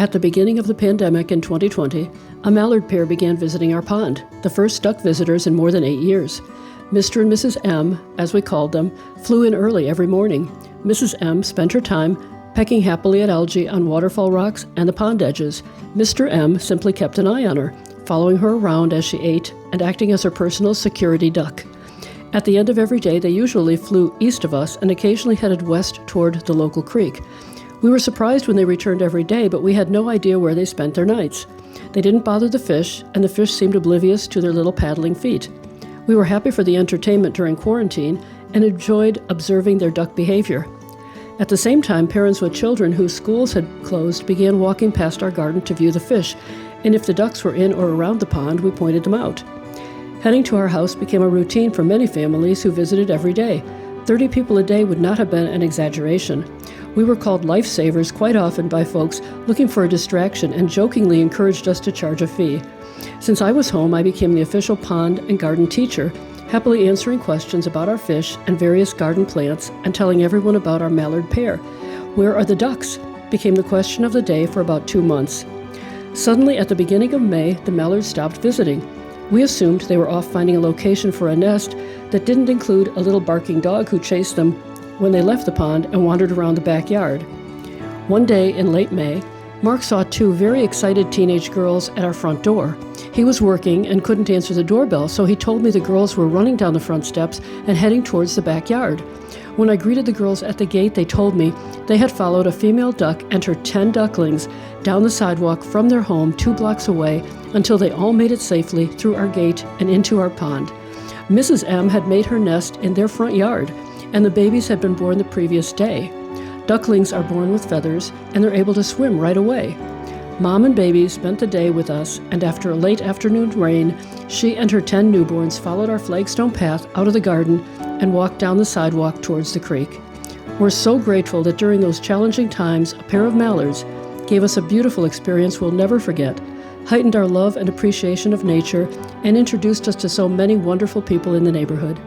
At the beginning of the pandemic in 2020, a mallard pair began visiting our pond, the first duck visitors in more than 8 years. Mr. and Mrs. M, as we called them, flew in early every morning. Mrs. M spent her time pecking happily at algae on waterfall rocks and the pond edges. Mr. M simply kept an eye on her, following her around as she ate and acting as her personal security duck. At the end of every day, they usually flew east of us and occasionally headed west toward the local creek. We were surprised when they returned every day, but we had no idea where they spent their nights. They didn't bother the fish, and the fish seemed oblivious to their little paddling feet. We were happy for the entertainment during quarantine and enjoyed observing their duck behavior. At the same time, parents with children whose schools had closed began walking past our garden to view the fish, and if the ducks were in or around the pond, we pointed them out. Heading to our house became a routine for many families who visited every day. 30 people a day would not have been an exaggeration. We were called lifesavers quite often by folks looking for a distraction and jokingly encouraged us to charge a fee. Since I was home, I became the official pond and garden teacher, happily answering questions about our fish and various garden plants and telling everyone about our mallard pair. Where are the ducks? Became the question of the day for about 2 months. Suddenly, at the beginning of May, the mallards stopped visiting. We assumed they were off finding a location for a nest that didn't include a little barking dog who chased them when they left the pond and wandered around the backyard. One day in late May, Mark saw 2 very excited teenage girls at our front door. He was working and couldn't answer the doorbell, so he told me the girls were running down the front steps and heading towards the backyard. When I greeted the girls at the gate, they told me they had followed a female duck and her 10 ducklings down the sidewalk from their home 2 blocks away until they all made it safely through our gate and into our pond. Mrs. M had made her nest in their front yard, and the babies had been born the previous day. Ducklings are born with feathers, and they're able to swim right away. Mom and baby spent the day with us, and after a late afternoon rain, she and her 10 newborns followed our flagstone path out of the garden and walked down the sidewalk towards the creek. We're so grateful that during those challenging times, a pair of mallards gave us a beautiful experience we'll never forget, heightened our love and appreciation of nature, and introduced us to so many wonderful people in the neighborhood.